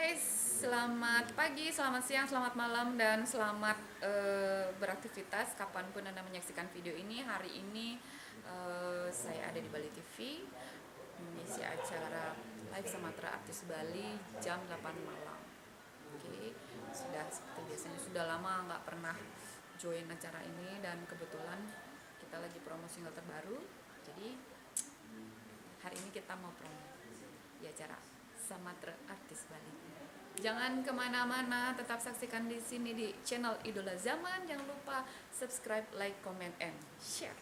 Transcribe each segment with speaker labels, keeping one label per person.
Speaker 1: guys, selamat pagi, selamat siang, selamat malam, dan selamat beraktivitas kapanpun Anda menyaksikan video ini. Hari ini saya ada di Bali TV mengisi acara Live Sumatera Artis Bali jam 8 malam. Oke, sudah seperti biasanya, sudah lama nggak pernah join acara ini, dan kebetulan kita lagi promo single terbaru. Jadi hari ini kita mau promo di acara Sumatera Artis Bali. Jangan kemana-mana, tetap saksikan di sini di channel Idola Zaman. Jangan lupa subscribe, like, comment, and share.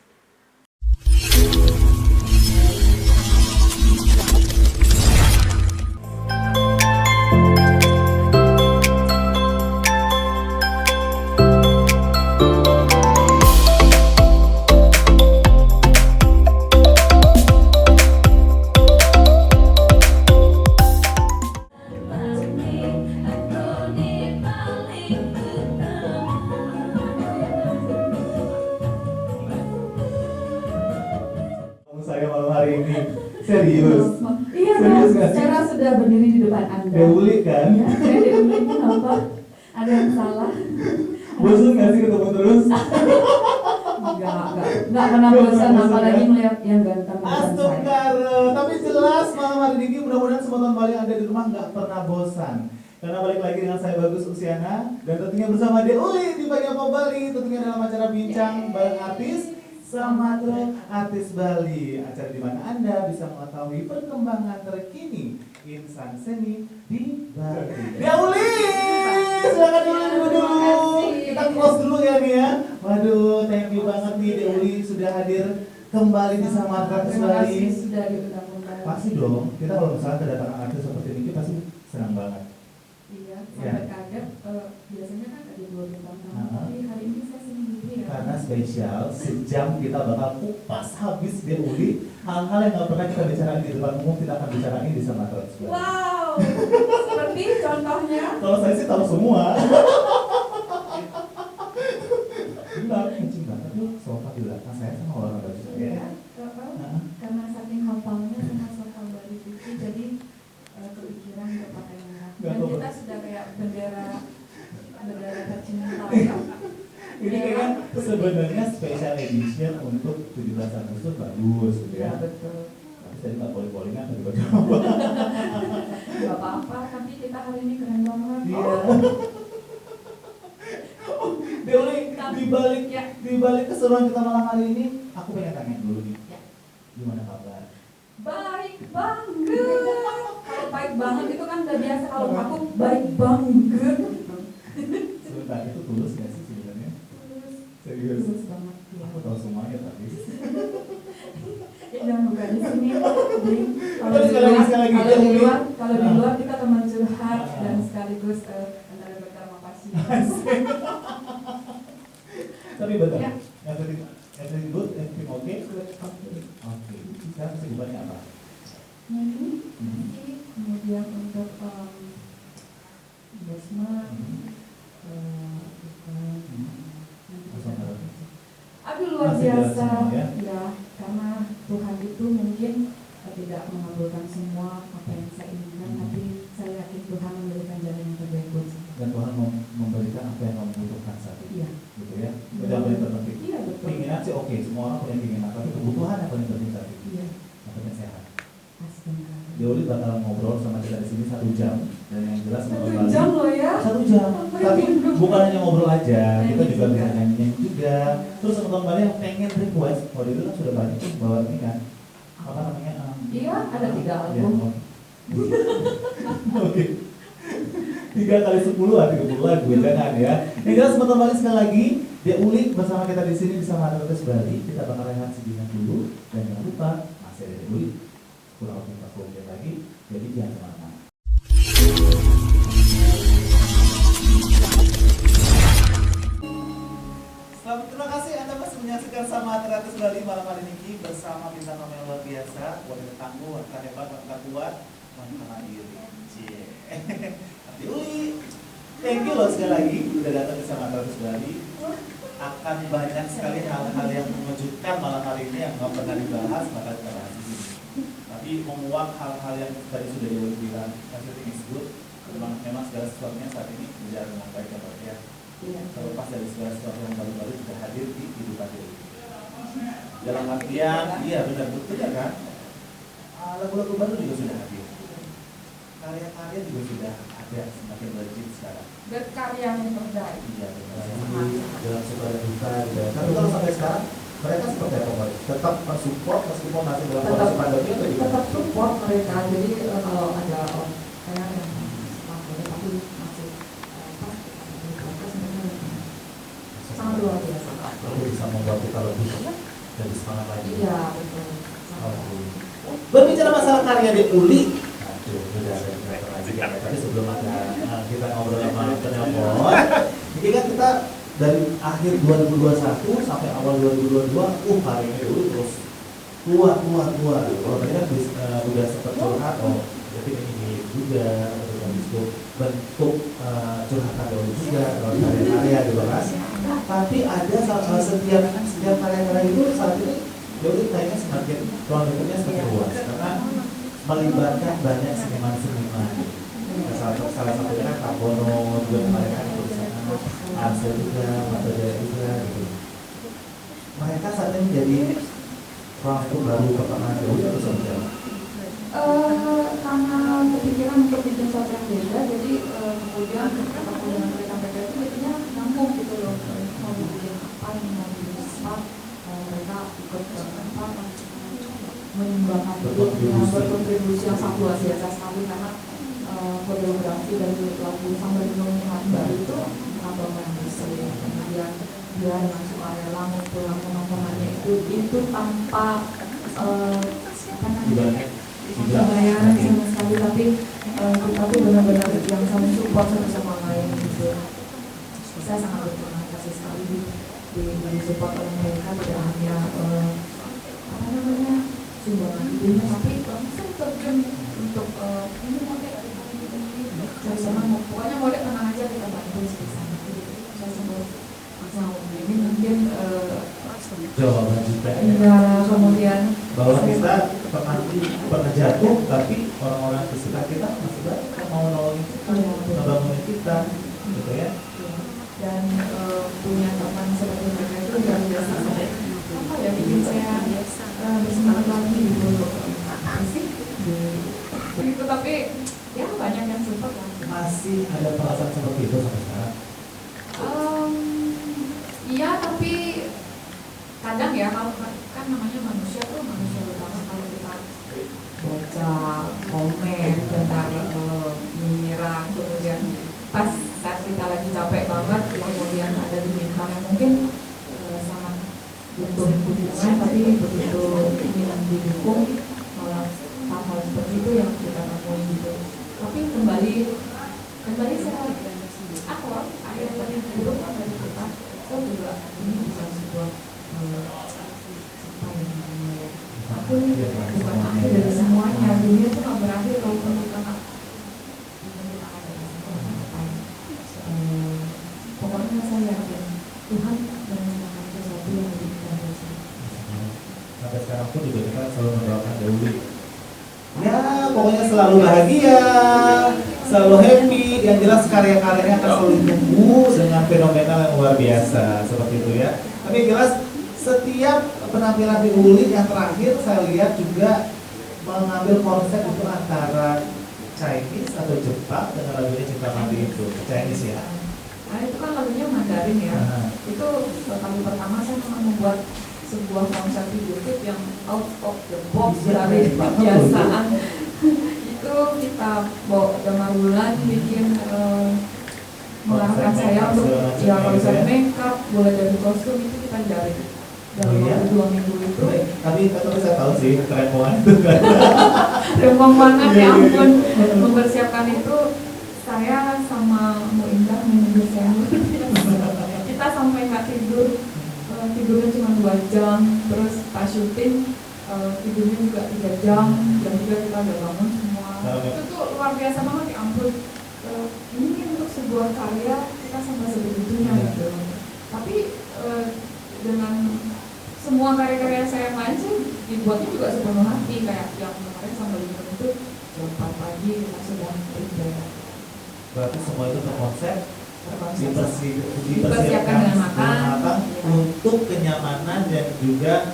Speaker 2: Saya malam hari ini serius.
Speaker 3: Iya
Speaker 2: Serius
Speaker 3: dong,
Speaker 2: nggak sih?
Speaker 3: saya sudah berdiri di depan Anda.
Speaker 2: Deuli kan?
Speaker 3: Ya, saya Deuli, kenapa? Ada yang salah?
Speaker 2: Bosan nggak sih ketemu terus?
Speaker 3: Enggak pernah bosan, apalagi melihat yang ganteng macam saya.
Speaker 2: Astagfirullah. Tapi jelas malam hari ini mudah-mudahan semua teman Bali yang ada di rumah nggak pernah bosan. Karena balik lagi dengan saya Bagus Usiana dan tentunya bersama Deuli di Pagi Apa Bali, tentunya dalam acara bincang bareng artis Sumatera Artis Bali, acara di mana Anda bisa mengetahui perkembangan terkini insan seni di Bali. Deuli, silakan dulu. Kita close dulu ya nih ya. Waduh, thank you banget nih Deuli sudah hadir kembali di Sumatera Artis
Speaker 3: Terima
Speaker 2: Bali.
Speaker 3: kasih sudah diundang kembali.
Speaker 2: Pasti dong, kita kalau misalnya kedatangan artis seperti ini pasti senang banget.
Speaker 3: Iya,
Speaker 2: Ya.
Speaker 3: sampai kaget. Biasanya kan ada 2 bintang tamu, tapi hari ini saya sendiri ya.
Speaker 2: Karena spesial, sejam kita bakal kupas habis Deuli hal-hal yang nggak pernah kita bicarain di depan umum, kita akan bicarain di Sumatera Artis Bali.
Speaker 3: Wow, seperti contohnya.
Speaker 2: Kalau saya sih tahu semua. Benar, kencing banget tuh sofa di belakang saya sama orang baju saya.
Speaker 3: Iya, karena saking hafalnya sama soal Bali TV, jadi kepikiran untuk pakai merah.
Speaker 2: Nggak
Speaker 3: Dan
Speaker 2: apa-apa.
Speaker 3: kita sudah kayak bendera tercinta ya.
Speaker 2: Ini kayaknya sebenarnya special edition untuk 17 Agustus bagus gitu
Speaker 3: Iya
Speaker 2: ya.
Speaker 3: betul.
Speaker 2: Tapi saya nggak poling-polingan tadi bagaimana.
Speaker 3: Gak apa-apa, tapi kita hari ini keren banget.
Speaker 2: Iya. Deuli, di balik keseruan kita malam hari ini, aku pengen tanya dulu nih.
Speaker 3: Ya.
Speaker 2: Gimana kabar?
Speaker 3: Baik banget. Kalau baik banget itu kan udah biasa. Kalau aku baik banget.
Speaker 2: Sebentar, itu tulus nggak sih sebenarnya? Serius?
Speaker 3: Tulus banget ya.
Speaker 2: Aku tahu semuanya tapi.
Speaker 3: Ya jangan buka di sini. Jadi,
Speaker 2: Terus sekali lagi.
Speaker 3: Kalau di luar kita teman curhat dan sekaligus antara berterima kasih.
Speaker 2: Tapi betul.
Speaker 3: Ya.
Speaker 2: Everything good, everything okay? Oke. Sekarang kesibukannya apa?
Speaker 3: Nyanyi, kemudian untuk investment, aduh luar
Speaker 2: Masih jalan
Speaker 3: biasa
Speaker 2: semua, ya?
Speaker 3: ya, karena Tuhan itu mungkin tidak mengabulkan semua apa yang saya inginkan, tapi saya yakin Tuhan memberikan jalan yang terbaik buat saya.
Speaker 2: Dan Tuhan memberikan apa yang kamu butuhkan saat ini.
Speaker 3: Iya.
Speaker 2: Gitu ya. Itu yang paling terpenting.
Speaker 3: Iya betul.
Speaker 2: Keinginan sih oke, semua orang punya keinginan, tapi kebutuhan yang paling penting saat ini.
Speaker 3: Iya.
Speaker 2: Yang penting sehat.
Speaker 3: Astaga.
Speaker 2: Deuli bakal ngobrol sama kita di sini 1 jam, dan yang jelas
Speaker 3: Satu
Speaker 2: ngobrol
Speaker 3: jam loh ya.
Speaker 2: 1 jam. Tapi bukan hanya ngobrol aja, kita
Speaker 3: Nyanyi
Speaker 2: juga
Speaker 3: juga.
Speaker 2: bisa nyanyi juga. Terus teman-teman Bali yang pengen request, waktu itu kan sudah banyak tuh bawa ini kan, apa namanya?
Speaker 3: Iya, ada 3
Speaker 2: Ya,
Speaker 3: album.
Speaker 2: Oke. 3 kali 10 lah, 30 lagu, jangan ya. Yang jelas teman-teman Bali sekali lagi, Deuli bersama kita di sini di Sumatera Artis Bali. Kita bakal rehat sejenak dulu, dan jangan lupa masih ada Deuli kurang lebih 40 menit lagi, jadi jangan kemana-mana. Selamat, terima kasih Anda masih menyaksikan Sumatera Artis Bali malam hari ini bersama bintang tamu yang luar biasa, wanita tangguh, wanita hebat, wanita kuat, wanita mandiri. Deuli, thank you loh sekali lagi udah datang ke Sumatera Artis Bali. Akan banyak sekali hal-hal yang mengejutkan malam hari ini yang nggak pernah dibahas, bakal kita bahas di sini. Tapi menguak hal-hal yang tadi sudah Deuli bilang, everything is good, memang segala sesuatunya saat ini berjalan dengan baik ya Pak ya.
Speaker 3: Iya.
Speaker 2: Terlepas dari segala sesuatu yang baru-baru juga hadir di kehidupan ini. Dalam artian, iya benar betul ya kan? Lagu-lagu baru juga sudah hadir. Karya-karya juga sudah ada semakin melejit sekarang.
Speaker 3: Berkarya memperdaya.
Speaker 2: Iya benar. Dalam sebuah duka juga. Tapi kalau sampai sekarang mereka seperti apa Pak? Tetap mensupport meskipun masih dalam kondisi pandemi atau gimana?
Speaker 3: Tetap support mereka. Jadi kalau ada saya yang tapi masih sangat luar biasa.
Speaker 2: Itu bisa membuat kita lebih semangat lagi.
Speaker 3: Iya betul.
Speaker 2: Berbicara masalah karya di Uli, sudah ada kreator lagi ya. Tadi sebelum ada kita ngobrol sama penelpon, ini kan kita dari akhir 2021 sampai awal 2022, karyanya dulu terus tua. Kalau tadi kan udah sempat curhat, jadi ini juga bentuk curhatan dulu juga, karya-karya gitu kan. Tapi ada setiap karya-karya itu saat ini jadi kayaknya semakin ruang lingkupnya semakin luas karena melibatkan banyak seniman-seniman. Salah satunya kan Kak Bono juga kemarin kan di sana, Ansel juga, Mata Jaya juga gitu. Mereka saat ini jadi ruang lingkup baru pertama jauh atau seperti apa?
Speaker 3: Karena kepikiran untuk bikin sesuatu yang beda, jadi kemudian ketika dengan mereka itu jadinya nyambung gitu loh. Mau bikin apa, mau bikin apa, mereka ikut menyumbangkan berkontribusi yang sangat luar biasa sekali karena koreografi dari lagu Sambar Gunung Baru itu abang yang bisa kemudian dia dengan sukarela mempulang penontonannya itu tanpa apa namanya bayaran sama sekali, tapi kita tuh benar-benar yang saling support satu sama lain gitu. Saya sangat berterima kasih sekali di support oleh mereka, tidak hanya apa namanya sumbangan idenya, tapi saya terjun untuk ini model saya sama pokoknya model tenang aja kita bantu sebisa gitu. Saya sebut masalah ini mungkin
Speaker 2: jawaban juga
Speaker 3: ya kemudian
Speaker 2: bahwa kita pernah jatuh tapi orang-orang di sekitar kita masih banyak yang mau nolongin kita, ngebangunin kita gitu ya.
Speaker 3: Dan punya teman seperti mereka itu luar biasa apa ya bikin saya bersemangat lagi gitu asik gitu, tapi ya banyak yang support lah.
Speaker 2: Masih ada perasaan seperti itu sampai sekarang?
Speaker 3: Iya, tapi kadang ya kalau kan namanya manusia tuh manusia utama, kalau kita baca komen tentang menyerang kemudian pas saat kita lagi capek banget kemudian ada diminta yang mungkin sangat butuh dukungan tapi begitu ingin didukung malah hal-hal seperti itu yang kita lakukan gitu. Tapi kembali saya akor akhir yang buruk dari kita juga ini bisa sebuah apa yang namanya aku bukan akhir dari semuanya, dunia itu nggak berakhir kalau kita nggak pokoknya saya yakin Tuhan menyediakan sesuatu yang lebih baik.
Speaker 2: Sampai sekarang pun juga kita selalu mendoakan Dewi. Ya, pokoknya selalu bahagia, selalu happy. Yang jelas karya-karyanya akan selalu tumbuh dengan fenomenal yang luar biasa seperti itu ya. Tapi yang jelas setiap penampilan di Uli yang terakhir saya lihat juga mengambil konsep itu antara Chinese atau Jepang dengan lagunya Cinta Mati itu Chinese ya.
Speaker 3: Nah itu kan lagunya Mandarin ya. Itu kali pertama saya membuat sebuah konsep video klip yang out of the box dari kebiasaan. Itu kita bawa Damar Wulan bikin mengarahkan saya untuk ya konsep makeup, mulai dari kostum itu kita dari dalam waktu 2 minggu itu.
Speaker 2: Tapi saya tahu sih keren banget itu kan.
Speaker 3: Rempong banget ya ampun. Mempersiapkan itu saya sama Mu Indah menunggu saya. Kita sampai nggak tidur, tidurnya cuma 2 jam. Terus pas syuting tidurnya juga 3 jam. Dan juga kita udah bangun semua. Itu tuh luar biasa banget ya ampun. Ini untuk sebuah karya kita sampai sebegitunya gitu. Tapi dengan semua karya-karya saya main sih dibuatnya juga sepenuh hati, kayak yang kemarin sampai itu jam 4 pagi kita sudah prepare
Speaker 2: Berarti semua itu terkonsep
Speaker 3: Dipersiapkan dengan matang
Speaker 2: untuk kenyamanan dan juga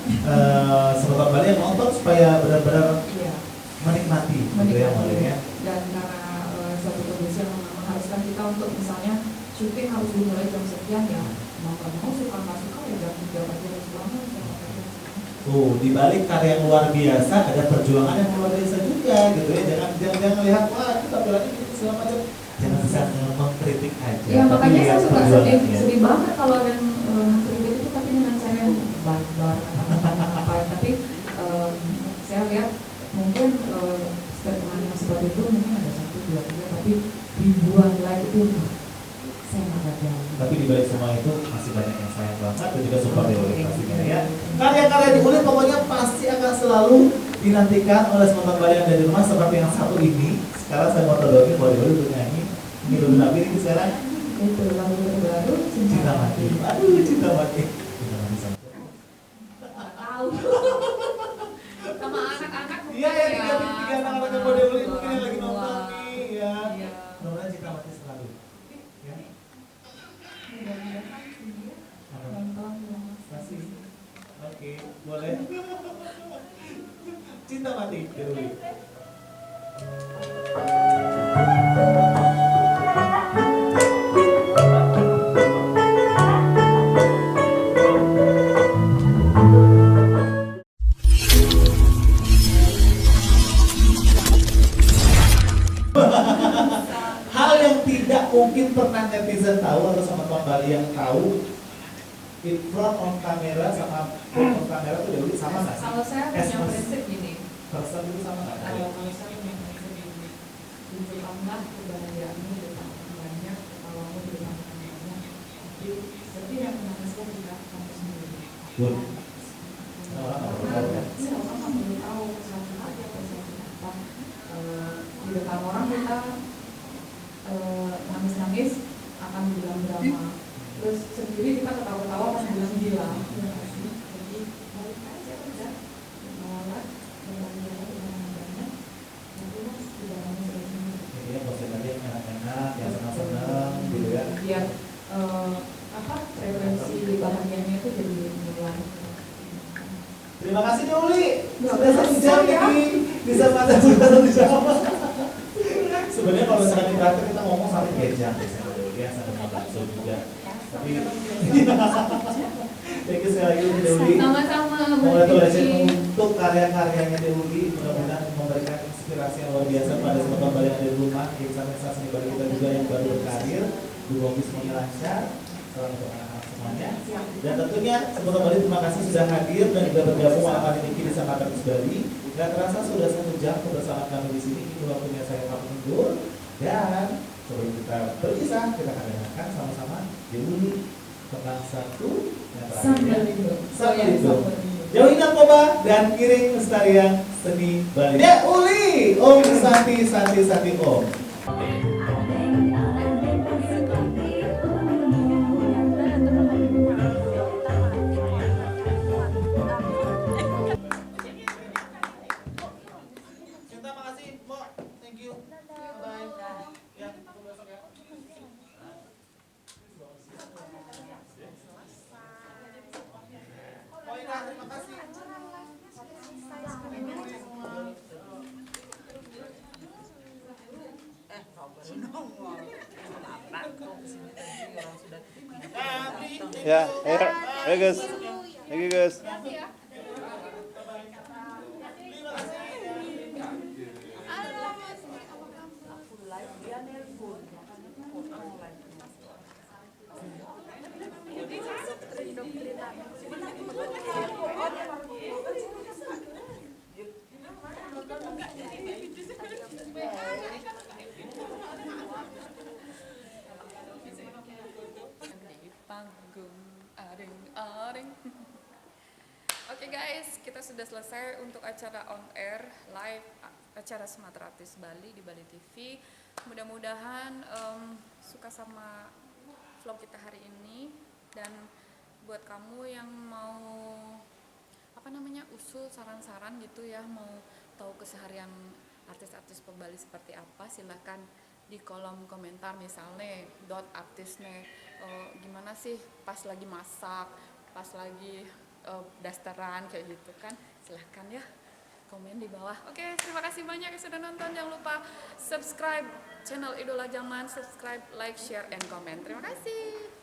Speaker 2: sobat Bali yang nonton supaya benar-benar
Speaker 3: Iya.
Speaker 2: menikmati gitu ya modelnya.
Speaker 3: Dan karena suatu kondisi yang mengharuskan kita untuk misalnya syuting harus dimulai jam sekian ya, mau nggak mau suka nggak suka ya jam 3 pagi harus bangun jam 4 pagi.
Speaker 2: Tuh, di balik karya yang luar biasa ada perjuangan yang luar biasa juga gitu ya. Jangan lihat wah itu tampilannya gitu segala macam. Jangan bisa mengkritik aja.
Speaker 3: Ya
Speaker 2: tapi
Speaker 3: makanya
Speaker 2: lihat
Speaker 3: saya suka
Speaker 2: perjuangannya.
Speaker 3: sedih banget kalau ada yang mengkritik itu tapi dengan cara yang barbar apa tapi saya lihat mungkin statement yang seperti itu mungkin ada 1, 2, 3 tapi ribuan like itu saya nggak ada.
Speaker 2: Tapi di balik semua itu masih banyak yang sayang banget dan juga support dari Uli pastinya ya. Karya-karya di Uli pokoknya pasti akan selalu dinantikan oleh teman-teman Bali yang ada di rumah seperti yang satu ini. Sekarang saya mau todokin bahwa di Uli untuk nyanyi. Ini dulu nabi ini sekarang.
Speaker 3: Itu lagu terbaru
Speaker 2: Cinta Mati. Aduh, Cinta Mati. Cinta Mati sama.
Speaker 3: Nggak tahu.
Speaker 1: Sama anak-anak mungkin
Speaker 2: Iya ya, tiga anak-anak yang mau di Uli mungkin yang lagi nonton
Speaker 3: Wah.
Speaker 2: nih ya.
Speaker 3: Iya.
Speaker 2: Mudah-mudahan Cinta Mati selalu. Ya.
Speaker 3: Mudah-mudahan dia
Speaker 2: Apa?
Speaker 3: nonton yang
Speaker 2: Kasih. Oke, boleh. Cinta Mati di Uli. Hal yang tidak mungkin pernah netizen tahu atau sama teman Bali yang tahu, in front on kamera sama back on kamera tuh Dewi sama nggak sih?
Speaker 3: Kalau saya punya
Speaker 2: Esmas.
Speaker 3: prinsip gini,
Speaker 2: Person itu sama nggak?
Speaker 3: kalau saya punya prinsip gini, tunjukkanlah kebahagiaanmu di depan orang banyak, ketawamu di depan orang banyak, tapi setiap menangiskan tidak kamu sendiri.
Speaker 2: Good. Orang nggak perlu tahu ya.
Speaker 3: Iya, orang nggak perlu tahu sesuatu aja atau sesuatu apa. Di depan orang kita nangis-nangis akan bilang drama. Terus sendiri kita ketawa-ketawa pas bilang gila. Jadi balik aja udah menolak berbahagia dengan yang banyak. Nanti mas tidak mau sendiri.
Speaker 2: Ini ya proses tadi yang enak-enak, yang senang-senang gitu ya.
Speaker 3: Biar preferensi bahagianya itu jadi mulai.
Speaker 2: Terima kasih nih Uli.
Speaker 3: Ya,
Speaker 2: Sudah 1 jam
Speaker 3: ya.
Speaker 2: nih. Bisa pada sudah 1 jam. Sebenarnya kalau misalkan di praktek kita ngomong sampai 3 jam biasanya Uli ya, sampai makan bakso juga. Tapi thank you sekali lagi Dewi.
Speaker 3: Sama-sama.
Speaker 2: Congratulations untuk karya-karyanya Dewi. Mudah-mudahan memberikan inspirasi yang luar biasa pada teman-teman Bali yang ada di rumah, insan-insan seni Bali kita juga yang baru berkarir. Semoga semuanya lancar. Salam untuk anak-anak semuanya. Dan tentunya teman-teman Bali terima kasih sudah hadir dan juga bergabung malam hari ini di Sangka Terus Bali. Gak terasa sudah 1 jam bersama kami di sini. Ini waktunya saya pamit undur dan sebelum kita berpisah kita akan dengarkan sama-sama Dewi tentang satu yang terakhir. Sambil itu. Jauhi narkoba dan kiring lestarian seni Bali. Ya Uli, Om Santi Santi Santi Om. Cinta makasih, Mbak. Thank you. Bye. Ya, tunggu besok ya. Oh iya, terima kasih.
Speaker 4: Ya, ayo guys. Thank you guys.
Speaker 1: di panggung aring-aring. Oke guys, kita sudah selesai untuk acara on air live acara Sumatera Artis Bali di Bali TV. Mudah-mudahan suka sama vlog kita hari ini, dan buat kamu yang mau usul saran-saran gitu ya, mau tahu keseharian artis-artis Bali seperti apa, silahkan di kolom komentar misalnya dot artisnya gimana sih pas lagi masak, pas lagi dasteran kayak gitu kan, silahkan ya komen di bawah. Oke, terima kasih banyak yang sudah nonton. Jangan lupa subscribe channel Idola Zaman, subscribe, like, share, and comment. Terima kasih.